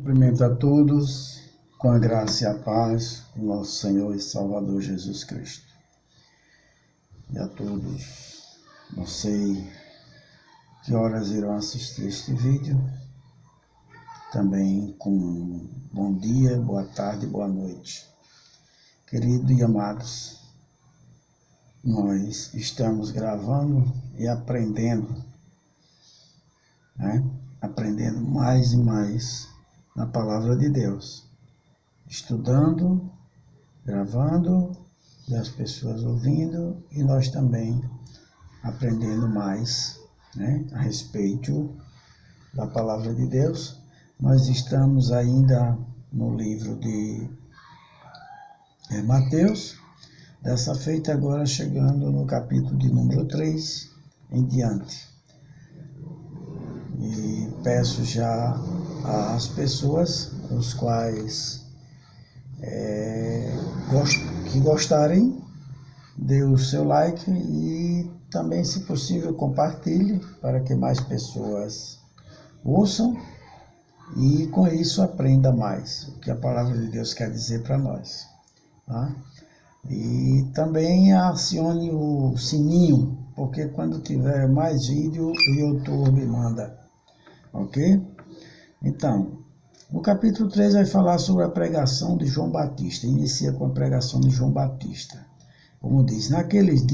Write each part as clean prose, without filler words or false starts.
Cumprimento a todos com a graça e a paz do nosso Senhor e Salvador Jesus Cristo. E a todos, não sei que horas irão assistir este vídeo, também com bom dia, boa tarde, boa noite. Queridos e amados, nós estamos gravando e aprendendo, aprendendo mais e mais na Palavra de Deus, estudando, gravando, e as pessoas ouvindo, e nós também aprendendo mais a respeito da Palavra de Deus. Nós estamos ainda no livro de Mateus, dessa feita agora chegando no capítulo de número 3 em diante. E peço já às pessoas, os quais que gostarem, dê o seu like e também, se possível, compartilhe para que mais pessoas ouçam e com isso aprenda mais o que a Palavra de Deus quer dizer para nós. Tá? E também acione o sininho, porque quando tiver mais vídeo, o YouTube manda. Ok? Então, no capítulo 3 vai falar sobre a pregação de João Batista. Inicia com a pregação de João Batista. Como diz, naqueles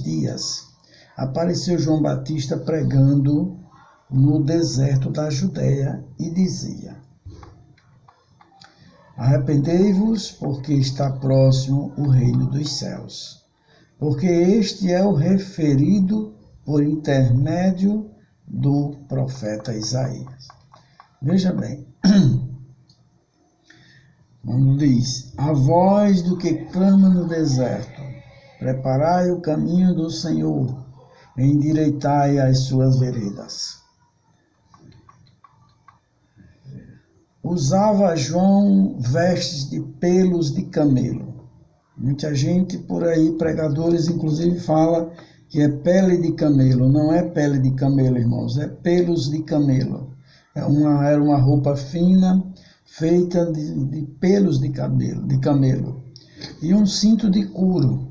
dias apareceu João Batista pregando no deserto da Judeia e dizia: arrependei-vos, porque está próximo o reino dos céus. Porque este é o referido por intermédio do profeta Isaías. Veja bem, quando diz: a voz do que clama no deserto, preparai o caminho do Senhor, endireitai as suas veredas. Usava João vestes de pelos de camelo. Muita gente por aí, pregadores inclusive, fala que é pele de camelo. Não é pele de camelo, irmãos, é pelos de camelo. Era uma roupa fina, feita de pelos de camelo. E um cinto de couro.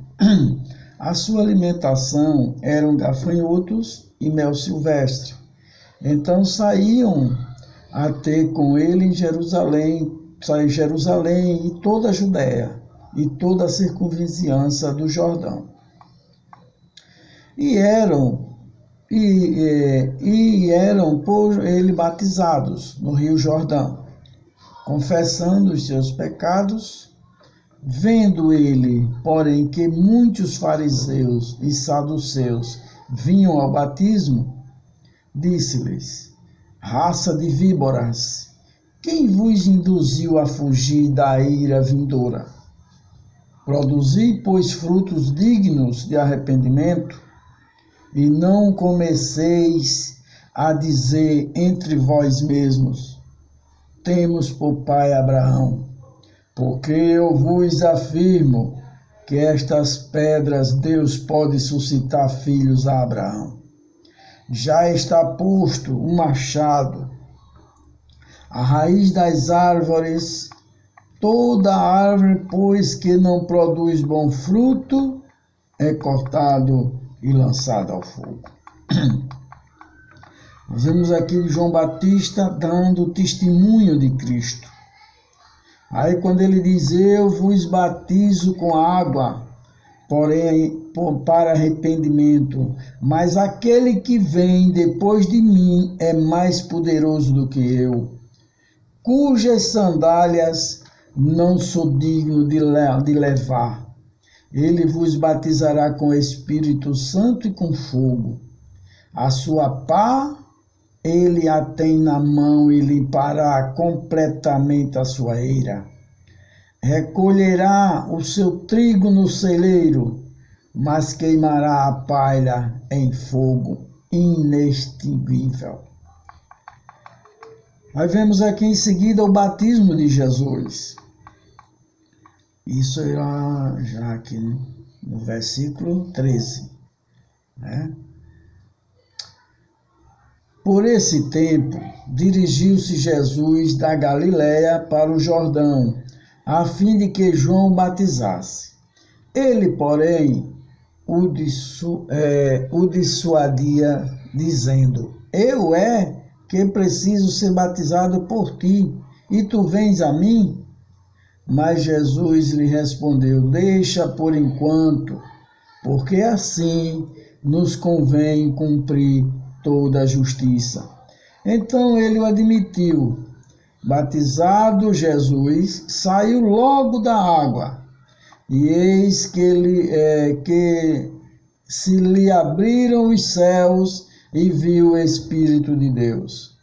A sua alimentação eram gafanhotos e mel silvestre. Então saíam a ter com ele em Jerusalém e toda a Judéia e toda a circunvizinhança do Jordão. E eram por ele batizados no Rio Jordão, confessando os seus pecados. Vendo ele, porém, que muitos fariseus e saduceus vinham ao batismo, disse-lhes: raça de víboras, quem vos induziu a fugir da ira vindoura? Produzi, pois, frutos dignos de arrependimento, e não comeceis a dizer entre vós mesmos: temos por pai Abraão. Porque eu vos afirmo que estas pedras Deus pode suscitar filhos a Abraão. Já está posto um machado à raiz das árvores. Toda árvore, pois, que não produz bom fruto, é cortado e lançado ao fogo. Nós vemos aqui João Batista dando testemunho de Cristo. Aí quando ele diz: eu vos batizo com água, porém para arrependimento, mas aquele que vem depois de mim é mais poderoso do que eu, cujas sandálias não sou digno de levar. Ele vos batizará com o Espírito Santo e com fogo. A sua pá ele a tem na mão e limpará completamente a sua eira. Recolherá o seu trigo no celeiro, mas queimará a palha em fogo inextinguível. Nós vemos aqui em seguida o batismo de Jesus. Isso já aqui no versículo 13. Por esse tempo, dirigiu-se Jesus da Galiléia para o Jordão, a fim de que João o batizasse. Ele, porém, o dissuadia, dizendo: Eu que preciso ser batizado por ti, e tu vens a mim? Mas Jesus lhe respondeu: Deixa por enquanto, porque assim nos convém cumprir toda a justiça. Então ele o admitiu. Batizado Jesus, saiu logo da água, e eis que se lhe abriram os céus, e viu o Espírito de Deus.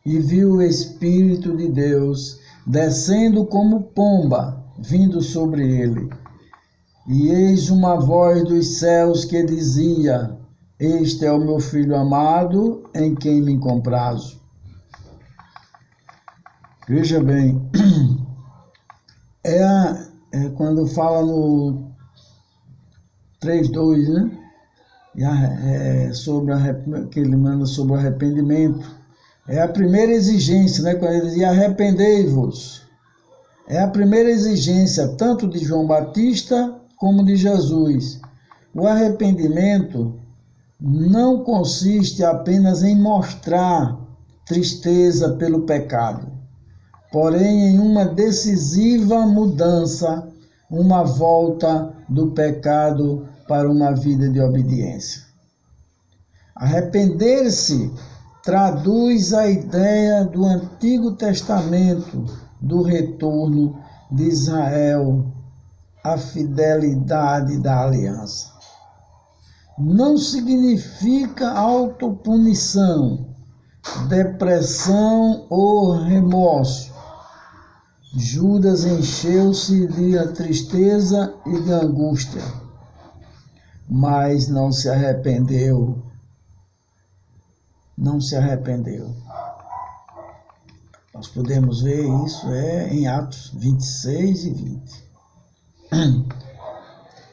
E viu o Espírito de Deus descendo como pomba, vindo sobre ele. E eis uma voz dos céus que dizia: Este é o meu Filho amado, em quem me comprazo. Veja bem, quando fala no 3:2, né? Que ele manda sobre o arrependimento. É a primeira exigência, né? Quando ele dizia: arrependei-vos. É a primeira exigência, tanto de João Batista como de Jesus. O arrependimento não consiste apenas em mostrar tristeza pelo pecado, porém em uma decisiva mudança, uma volta do pecado para uma vida de obediência. Arrepender-se traduz a ideia do Antigo Testamento do retorno de Israel à fidelidade da aliança. Não significa autopunição, depressão ou remorso. Judas encheu-se de tristeza e de angústia, mas não se arrependeu. Não se arrependeu. Nós podemos ver isso em Atos 26 e 20.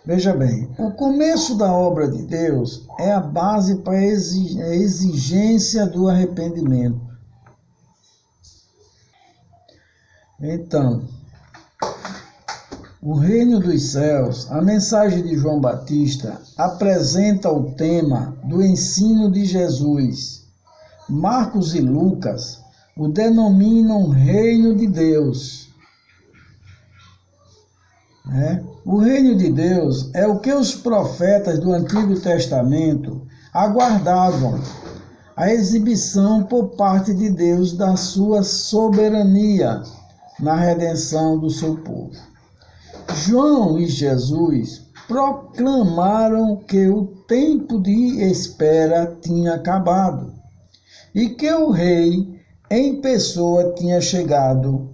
Veja bem, o começo da obra de Deus é a base para a exigência do arrependimento. Então, o reino dos céus, a mensagem de João Batista, apresenta o tema do ensino de Jesus. Marcos e Lucas o denominam reino de Deus. O reino de Deus é o que os profetas do Antigo Testamento aguardavam, a exibição por parte de Deus da sua soberania na redenção do seu povo. João e Jesus proclamaram que o tempo de espera tinha acabado e que o Rei em pessoa tinha chegado.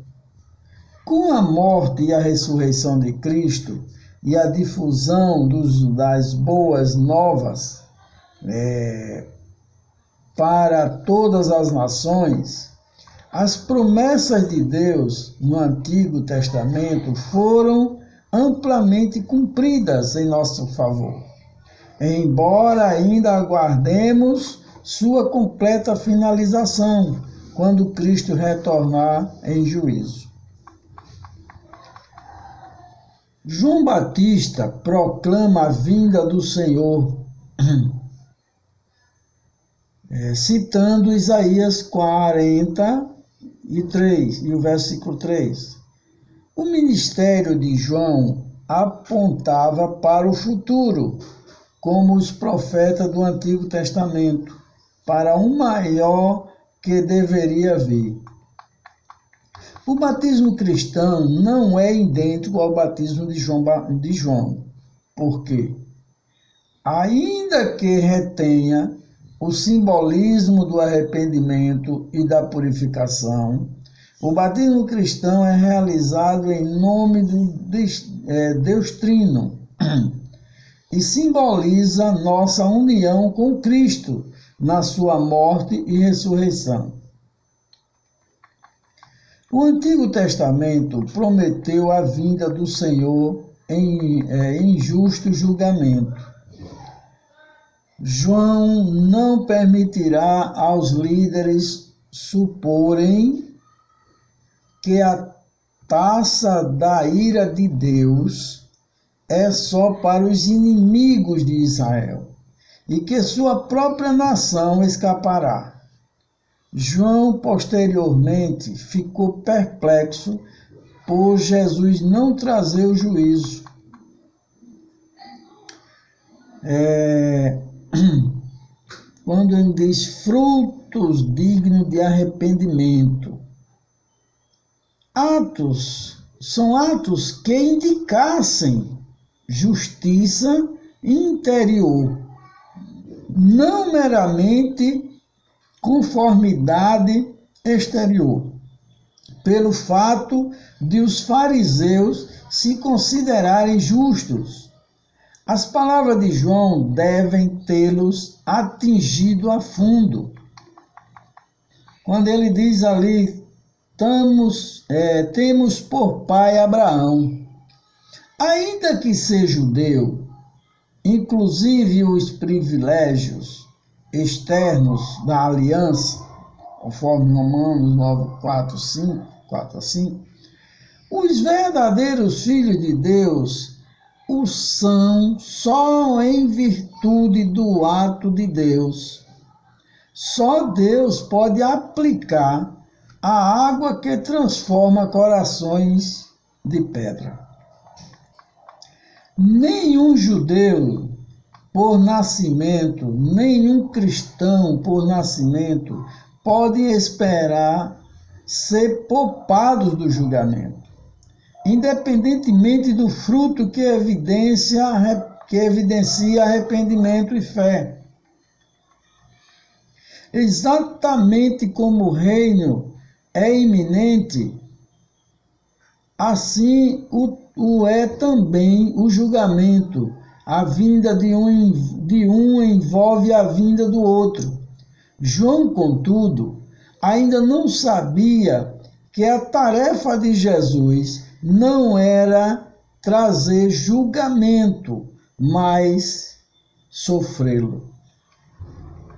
Com a morte e a ressurreição de Cristo e a difusão das boas novas para todas as nações, as promessas de Deus no Antigo Testamento foram amplamente cumpridas em nosso favor, embora ainda aguardemos sua completa finalização, quando Cristo retornar em juízo. João Batista proclama a vinda do Senhor, citando Isaías 43 e o versículo 3. O ministério de João apontava para o futuro, como os profetas do Antigo Testamento, para um maior que deveria vir. O batismo cristão não é idêntico ao batismo de João, porque, ainda que retenha o simbolismo do arrependimento e da purificação, o batismo cristão é realizado em nome do Deus Trino e simboliza nossa união com Cristo na sua morte e ressurreição. O Antigo Testamento prometeu a vinda do Senhor em justo julgamento. João não permitirá aos líderes suporem que a taça da ira de Deus é só para os inimigos de Israel e que sua própria nação escapará. João, posteriormente, ficou perplexo por Jesus não trazer o juízo. Quando ele diz frutos dignos de arrependimento. São atos que indicassem justiça interior, não meramente conformidade exterior, pelo fato de os fariseus se considerarem justos. As palavras de João devem tê-los atingido a fundo. Quando ele diz ali, temos por pai Abraão. Ainda que seja judeu, inclusive os privilégios externos da aliança, conforme Romanos 9, 4 a 5, os verdadeiros filhos de Deus o são só em virtude do ato de Deus. Só Deus pode aplicar a água que transforma corações de pedra. Nenhum judeu por nascimento, nenhum cristão por nascimento podem esperar ser poupados do julgamento, independentemente do fruto que evidencia arrependimento e fé. Exatamente como o reino é iminente, assim o é também o julgamento. A vinda de um envolve a vinda do outro. João, contudo, ainda não sabia que a tarefa de Jesus não era trazer julgamento, mas sofrê-lo.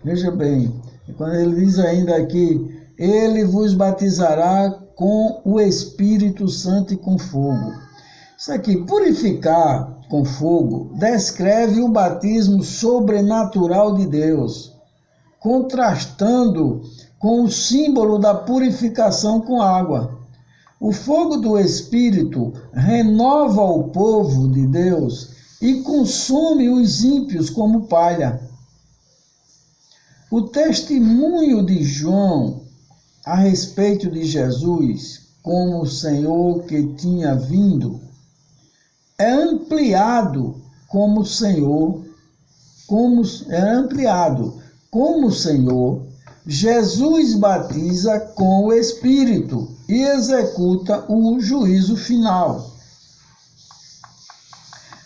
Veja bem, quando ele diz ainda aqui, ele vos batizará com o Espírito Santo e com fogo. Isso aqui, purificar com fogo, descreve o batismo sobrenatural de Deus, contrastando com o símbolo da purificação com água. O fogo do Espírito renova o povo de Deus e consome os ímpios como palha. O testemunho de João a respeito de Jesus como o Senhor que tinha vindo é ampliado como Senhor, como Senhor. Jesus batiza com o Espírito e executa o juízo final.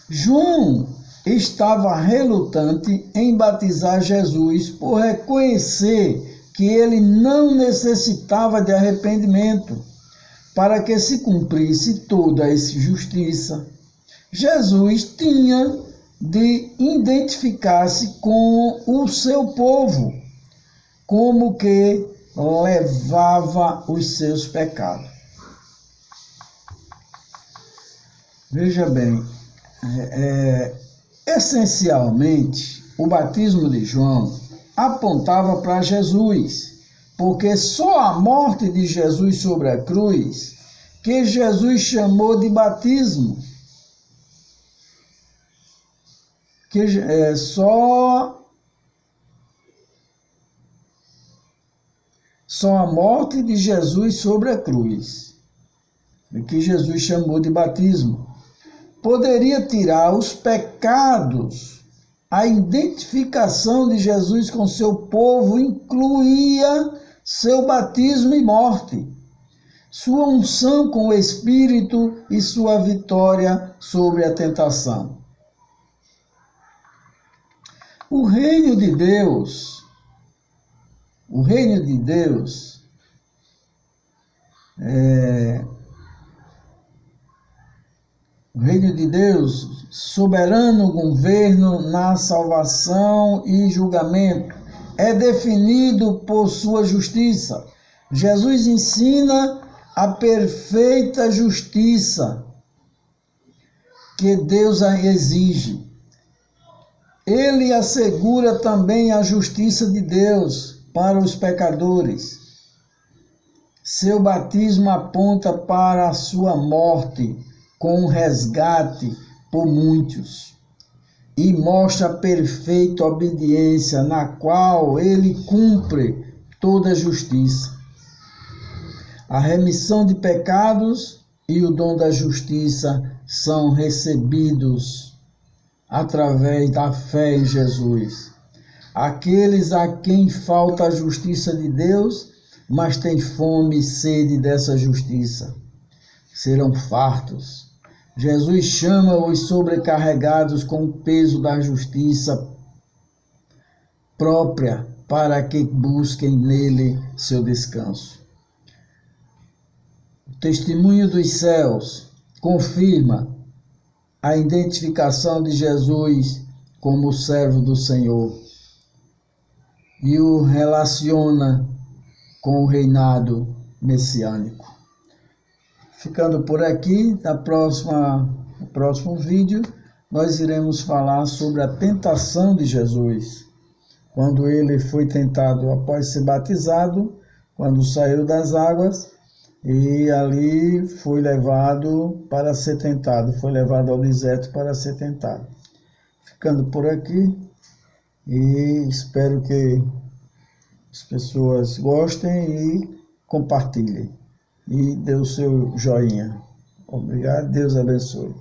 João estava relutante em batizar Jesus por reconhecer que ele não necessitava de arrependimento para que se cumprisse toda a justiça. Jesus tinha de identificar-se com o seu povo, como que levava os seus pecados. Veja bem, essencialmente, o batismo de João apontava para Jesus, porque só a morte de Jesus sobre a cruz, que Jesus chamou de batismo, só a morte de Jesus sobre a cruz, que Jesus chamou de batismo, poderia tirar os pecados. A identificação de Jesus com seu povo incluía seu batismo e morte, sua unção com o Espírito e sua vitória sobre a tentação. O reino de Deus O reino de Deus, soberano governo na salvação e julgamento, é definido por sua justiça. Jesus ensina a perfeita justiça que Deus exige. Ele assegura também a justiça de Deus para os pecadores. Seu batismo aponta para a sua morte com resgate por muitos e mostra a perfeita obediência na qual ele cumpre toda a justiça. A remissão de pecados e o dom da justiça são recebidos através da fé em Jesus. Aqueles a quem falta a justiça de Deus, mas têm fome e sede dessa justiça, serão fartos. Jesus chama os sobrecarregados com o peso da justiça própria para que busquem nele seu descanso. O testemunho dos céus confirma a identificação de Jesus como o servo do Senhor e o relaciona com o reinado messiânico. Ficando por aqui, no próximo vídeo, nós iremos falar sobre a tentação de Jesus. Quando ele foi tentado após ser batizado, quando saiu das águas, e ali foi levado para ser tentado, foi levado ao deserto para ser tentado. Ficando por aqui, e espero que as pessoas gostem e compartilhem. E dê o seu joinha. Obrigado, Deus abençoe.